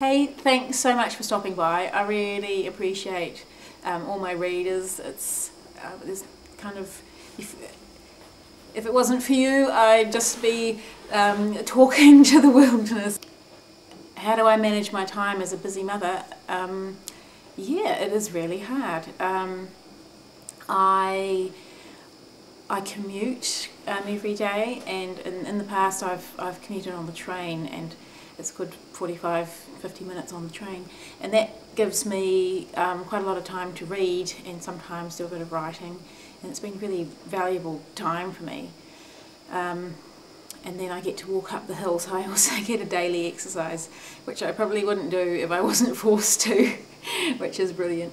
Hey, thanks so much for stopping by. I really appreciate all my readers. It's kind of, if it wasn't for you, I'd just be talking to the wilderness. How do I manage my time as a busy mother? Yeah, it is really hard. I commute every day, and in the past I've commuted on the train, and it's good 45-50 minutes on the train, and that gives me quite a lot of time to read and sometimes do a bit of writing, and it's been really valuable time for me. And then I get to walk up the hill, so I also get a daily exercise, which I probably wouldn't do if I wasn't forced to, which is brilliant.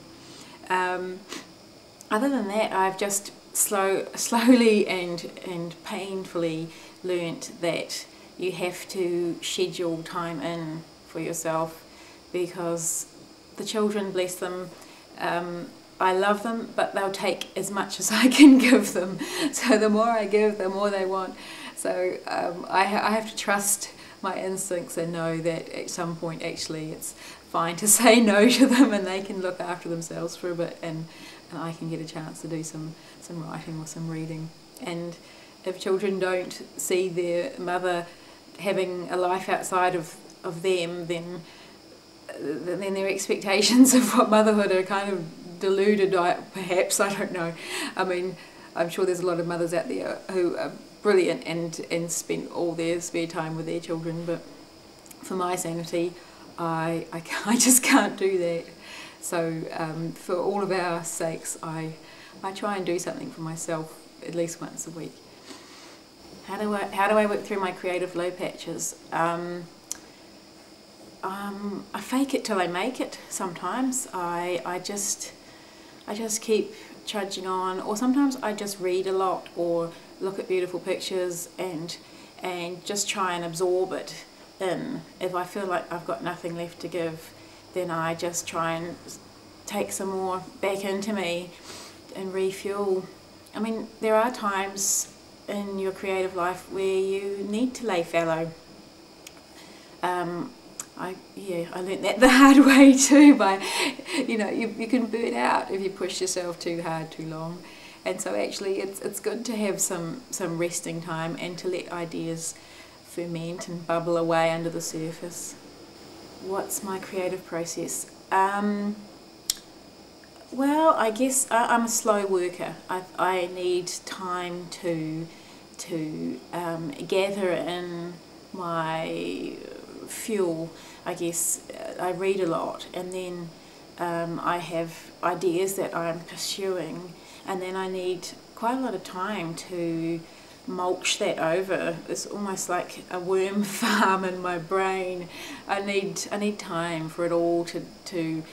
Other than that, I've just slowly and painfully learnt that you have to schedule time in for yourself, because the children, bless them, I love them, but they'll take as much as I can give them. So the more I give, the more they want. So I have to trust my instincts and know that at some point actually it's fine to say no to them, and they can look after themselves for a bit, and I can get a chance to do some writing or some reading. And if children don't see their mother having a life outside of them, then their expectations of what motherhood are kind of deluded, perhaps, I don't know. I mean, I'm sure there's a lot of mothers out there who are brilliant and spend all their spare time with their children, but for my sanity, I just can't do that. So for all of our sakes, I try and do something for myself at least once a week. How do I work through my creative low patches? I fake it till I make it. Sometimes I just keep trudging on, or sometimes I just read a lot or look at beautiful pictures and just try and absorb it in. If I feel like I've got nothing left to give, then I just try and take some more back into me and refuel. I mean, there are times in your creative life where you need to lay fallow. I learnt that the hard way too, by, you can burn out if you push yourself too hard too long. And so actually it's good to have some resting time and to let ideas ferment and bubble away under the surface. What's my creative process? Well, I guess I'm a slow worker. I need time to gather in my fuel, I guess. I read a lot, and then I have ideas that I'm pursuing, and then I need quite a lot of time to mulch that over. It's almost like a worm farm in my brain. I need time for it all to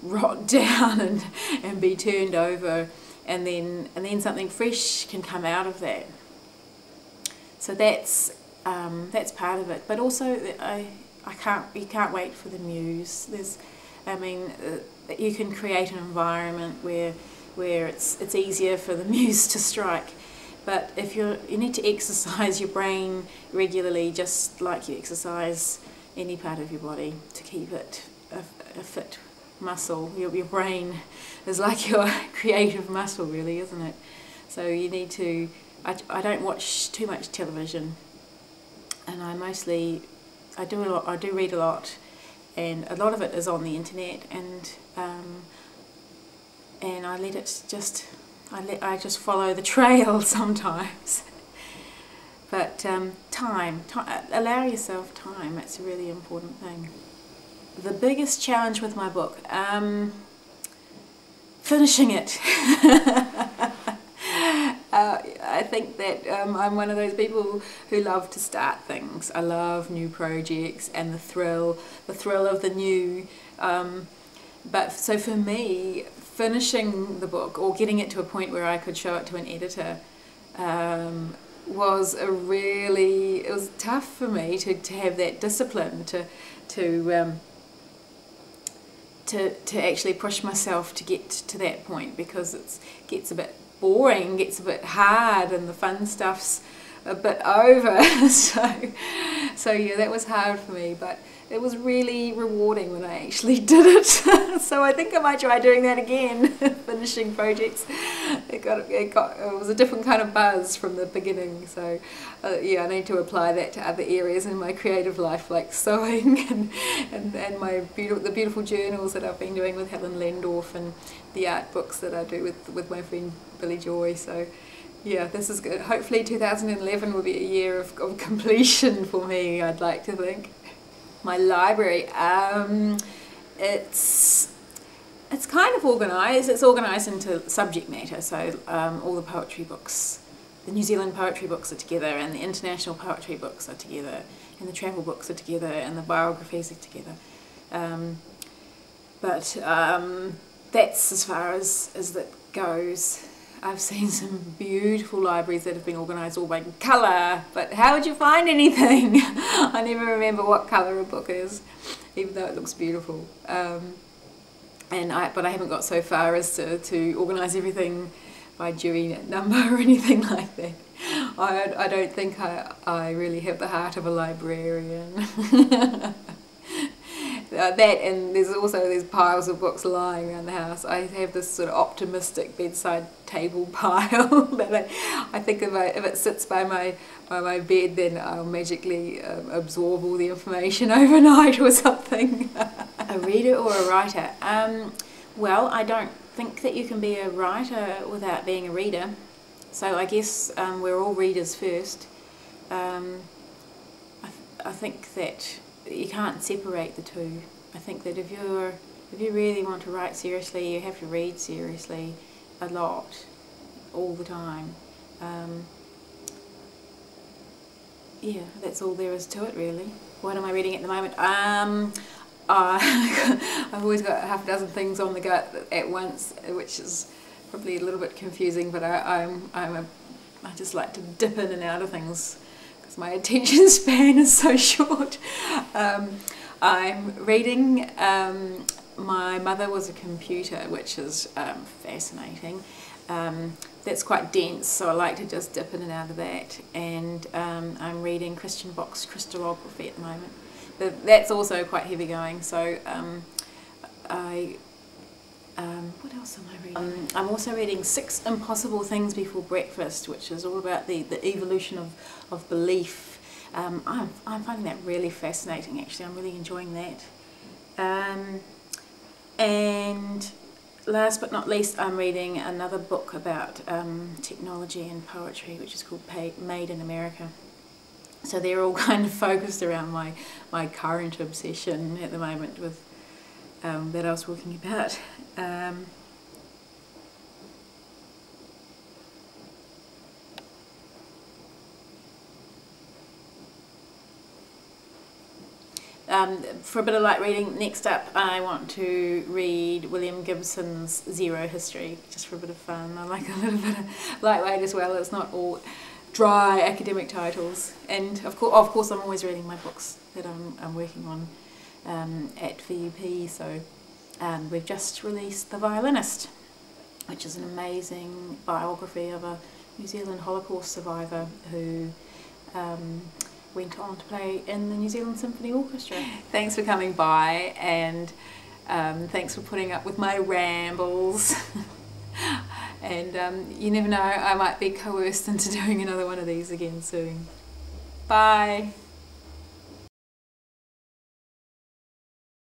rot down and be turned over, and then something fresh can come out of that. So that's part of it. But also you can't wait for the muse. You can create an environment where it's easier for the muse to strike. But if you need to exercise your brain regularly, just like you exercise any part of your body, to keep it a fit muscle. Your brain is like your creative muscle, really, isn't it? So you need to. I don't watch too much television, and I do read a lot, and a lot of it is on the internet, and I let it just. I just follow the trail sometimes. But time, allow yourself time. It's a really important thing. The biggest challenge with my book, finishing it. I think that I'm one of those people who love to start things. I love new projects and the thrill of the new. But so for me, finishing the book or getting it to a point where I could show it to an editor was it was tough for me to have that discipline to actually push myself to get to that point, because it gets a bit boring, gets a bit hard, and the fun stuff's a bit over. so yeah, that was hard for me. But it was really rewarding when I actually did it. So I think I might try doing that again, finishing projects. It was a different kind of buzz from the beginning. So yeah, I need to apply that to other areas in my creative life, like sewing and the beautiful journals that I've been doing with Helen and the art books that I do with my friend Billy Joy. So yeah, this is good. Hopefully 2011 will be a year of completion for me, I'd like to think. My library, it's kind of organised. It's organised into subject matter, so all the poetry books, the New Zealand poetry books are together, and the international poetry books are together, and the travel books are together, and the biographies are together. But that's as far as that goes. I've seen some beautiful libraries that have been organised all by colour, but how would you find anything? I never remember what colour a book is, even though it looks beautiful. But I haven't got so far as to organise everything by Dewey number or anything like that. I don't think I really have the heart of a librarian. That, and there's piles of books lying around the house. I have this sort of optimistic bedside table pile that I think if it sits by my bed, then I'll magically absorb all the information overnight or something. A reader or a writer? Well, I don't think that you can be a writer without being a reader. So I guess we're all readers first. I think that you can't separate the two. I think that if you really want to write seriously, you have to read seriously a lot, all the time. Yeah, that's all there is to it, really. What am I reading at the moment? I've always got half a dozen things on the go at once, which is probably a little bit confusing, but I just like to dip in and out of things, my attention span is so short. I'm reading My Mother Was a Computer, which is fascinating. That's quite dense, so I like to just dip in and out of that. And I'm reading Christian Bock's Crystallography at the moment. But that's also quite heavy going, so what else am I reading? I'm also reading 6 Impossible Things Before Breakfast, which is all about the evolution of belief. I'm finding that really fascinating, actually. I'm really enjoying that. And last but not least, I'm reading another book about technology and poetry, which is called Made in America. So they're all kind of focused around my current obsession at the moment with that I was talking about. For a bit of light reading, next up I want to read William Gibson's Zero History, just for a bit of fun. I like a little bit of lightweight as well. It's not all dry academic titles. And of course I'm always reading my books that I'm working on at VUP. So we've just released The Violinist, which is an amazing biography of a New Zealand Holocaust survivor who went on to play in the New Zealand Symphony Orchestra. Thanks for coming by, and thanks for putting up with my rambles. And you never know, I might be coerced into doing another one of these again soon. Bye!